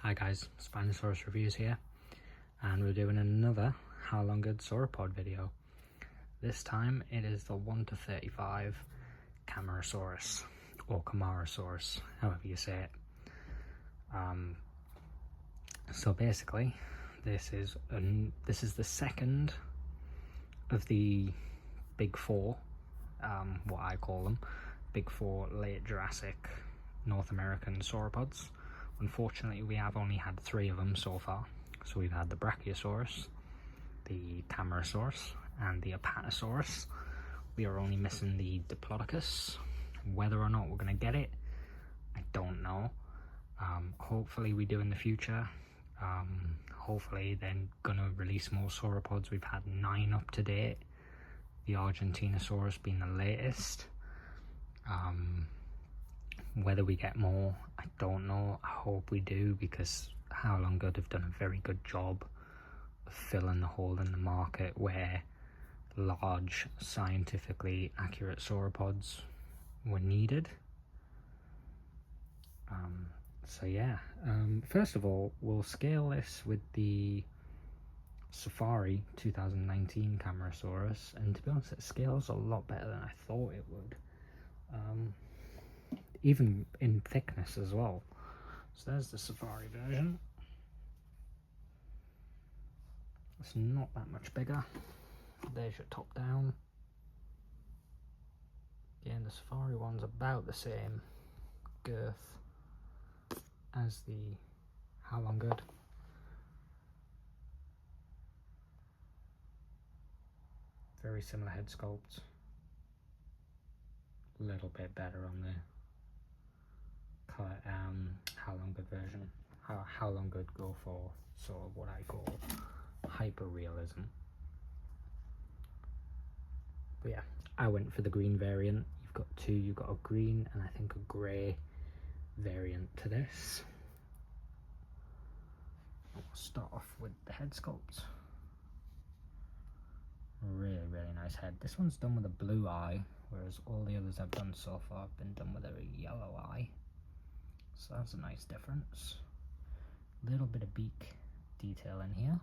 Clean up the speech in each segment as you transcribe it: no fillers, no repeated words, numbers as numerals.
Hi guys, Spinosaurus Reviews here, and we're doing another Haolonggood sauropod video. This time it is the 1 to 35 Camarasaurus, or Camarasaurus, however you say it. So basically, this is the second of the big four, what I call them, big four late Jurassic North American sauropods. Unfortunately, we have only had 3 of them so far. So we've had the Brachiosaurus, the Camarasaurus, and the Apatosaurus. We are only missing the Diplodocus. Whether or not we're going to get it, I don't know. Hopefully we do in the future. Hopefully they're going to release more sauropods. We've had 9 up to date. The Argentinosaurus being the latest. Whether we get more, I don't know. I hope we do, because Haolonggood have done a very good job of filling the hole in the market where large, scientifically accurate sauropods were needed. So yeah, first of all, we'll scale this with the Safari 2019 Camarasaurus, and to be honest, it scales a lot better than I thought it would. Even in thickness as well. So there's the Safari version. It's not that much bigger. There's your top down. Again, the Safari one's about the same girth as the Haolonggood. Very similar head sculpts. A little bit better on the Haolonggood version. Haolonggood go for sort of what I call hyper realism. But yeah, I went for the green variant. You've got 2. You've got a green and I think a grey variant to this. We'll start off with the head sculpt. Really nice head. This one's done with a blue eye, whereas all the others I've done so far have been done with a yellow eye. So that's a nice difference. Little bit of beak detail in here.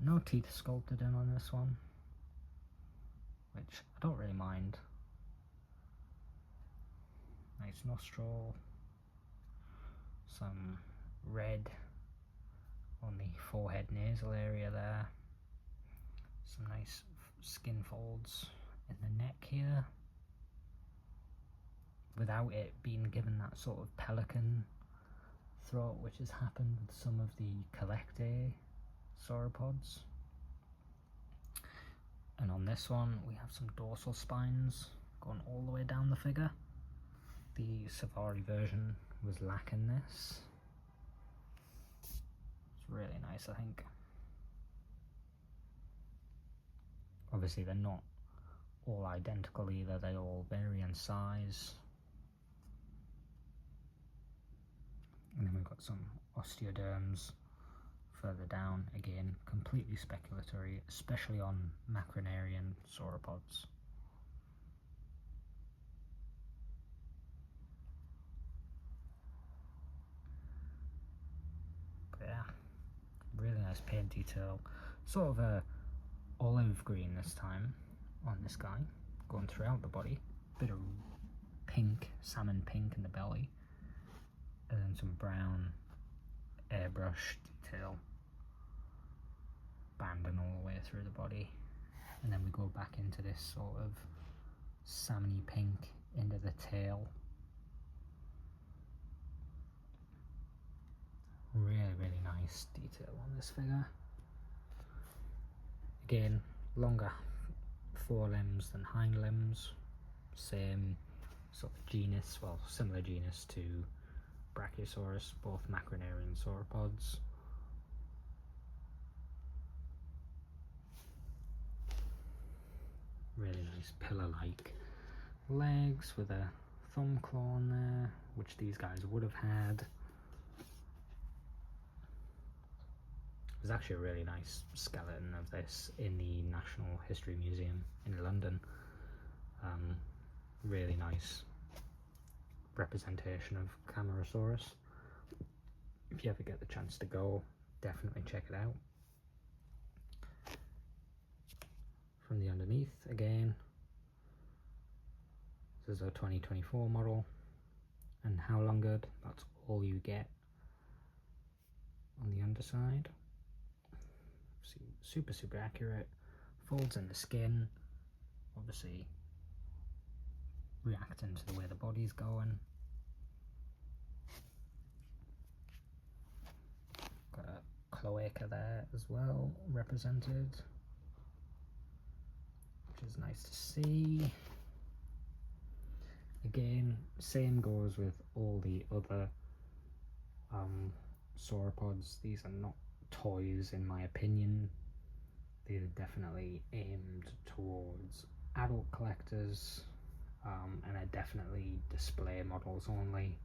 No teeth sculpted in on this one, which I don't really mind. Nice nostril. Some red on the forehead nasal area there. Some nice skin folds in the neck here, without it being given that sort of pelican throat which has happened with some of the Collectae sauropods. And on this one we have some dorsal spines going all the way down the figure. The Safari version was lacking this. It's really nice, I think. Obviously they're not all identical either, they all vary in size. And then we've got some osteoderms further down, again completely speculatory, especially on macronarian sauropods. But yeah, really nice paint detail, sort of a olive green this time on this guy, going throughout the body. Bit of pink, salmon pink in the belly, and then some brown airbrush detail banding all the way through the body. And then we go back into this sort of salmony pink into the tail. Really nice detail on this figure. Again, longer forelimbs than hind limbs. Same sort of genus, well, similar genus to Brachiosaurus, both macronarian sauropods. Really nice pillar-like legs with a thumb claw on there, which these guys would have had. There's actually a really nice skeleton of this in the National History Museum in London. Really nice. representation of Camarasaurus. If you ever get the chance to go, definitely check it out. From the underneath again, this is a 2024 model, and Haolonggood, that's all you get on the underside. See, super accurate, folds in the skin, obviously reacting to the way the body's going. Got a cloaca there as well represented, which is nice to see. Again, same goes with all the other sauropods. These are not toys in my opinion. These are definitely aimed towards adult collectors, and are definitely display models only.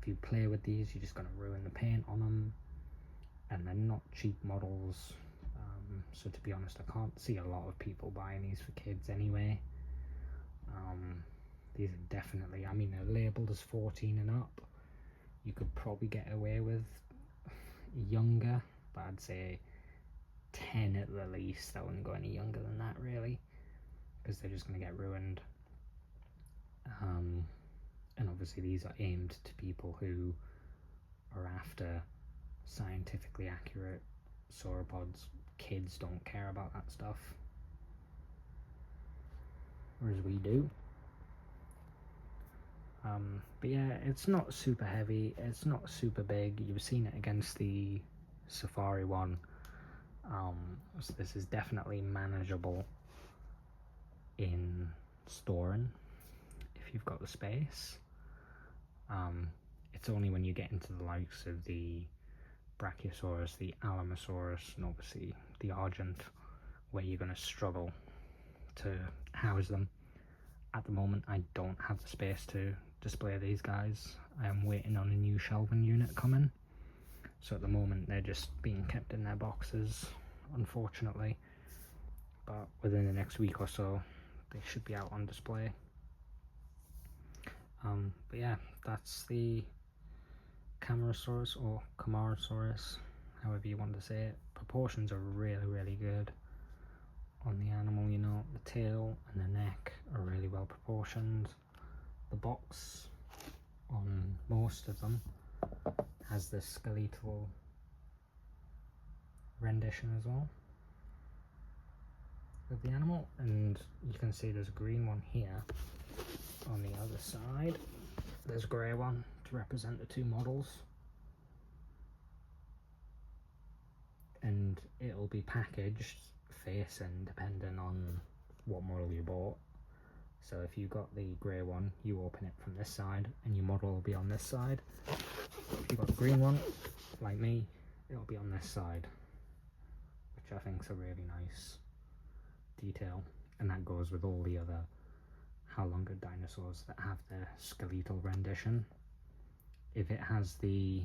If you play with these, you're just going to ruin the paint on them, and they're not cheap models. So to be honest, I can't see a lot of people buying these for kids anyway. These are definitely, I mean, they're labelled as 14 and up. You could probably get away with younger, but I'd say 10 at the least. I wouldn't go any younger than that really, because they're just going to get ruined. And obviously these are aimed to people who are after scientifically accurate sauropods. Kids don't care about that stuff, whereas we do. But yeah, it's not super heavy, it's not super big. You've seen it against the Safari one, so this is definitely manageable in storing if you've got the space. It's only when you get into the likes of the Brachiosaurus, the Alamosaurus, and obviously the Argent, where you're going to struggle to house them. At the moment, I don't have the space to display these guys. I am waiting on a new shelving unit coming, so at the moment they're just being kept in their boxes, unfortunately, but within the next week or so they should be out on display. But yeah, that's the Camarasaurus, or Camarasaurus, however you want to say it. Proportions are really good on the animal, you know, the tail and the neck are really well proportioned. The box on most of them has this skeletal rendition as well of the animal, and you can see there's a green one here. On the other side there's a grey one to represent the two models, and it'll be packaged facing depending on what model you bought. So if you got the grey one, you open it from this side and your model will be on this side. If you got the green one, like me, it'll be on this side, which I think is a really nice detail, and that goes with all the other Haolonggood dinosaurs that have their skeletal rendition. If it has the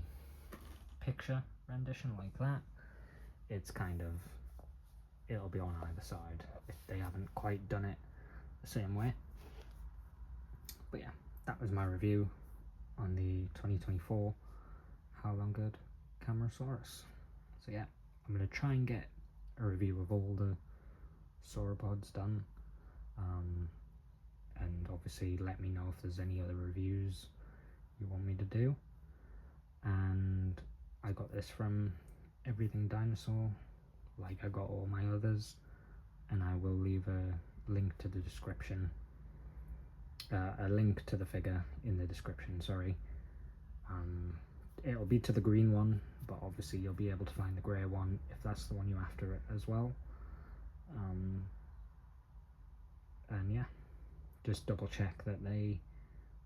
picture rendition like that, it's kind of, it'll be on either side if they haven't quite done it the same way. But yeah, that was my review on the 2024 Haolonggood Camarasaurus. So yeah, I'm going to try and get a review of all the sauropods done, and obviously let me know if there's any other reviews you want me to do. And I got this from Everything Dinosaur, like I got all my others, and I will leave a link to the description, a link to the figure in the description, sorry. It'll be to the green one, but obviously you'll be able to find the grey one if that's the one you're after it as well. And yeah, just double check that they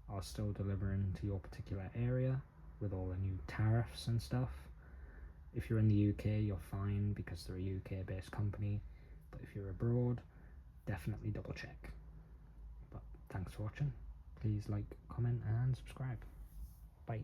are still delivering to your particular area with all the new tariffs and stuff. If you're in the UK, you're fine because they're a UK based company, but if you're abroad, definitely double check. But thanks for watching. Please like, comment and subscribe. Bye.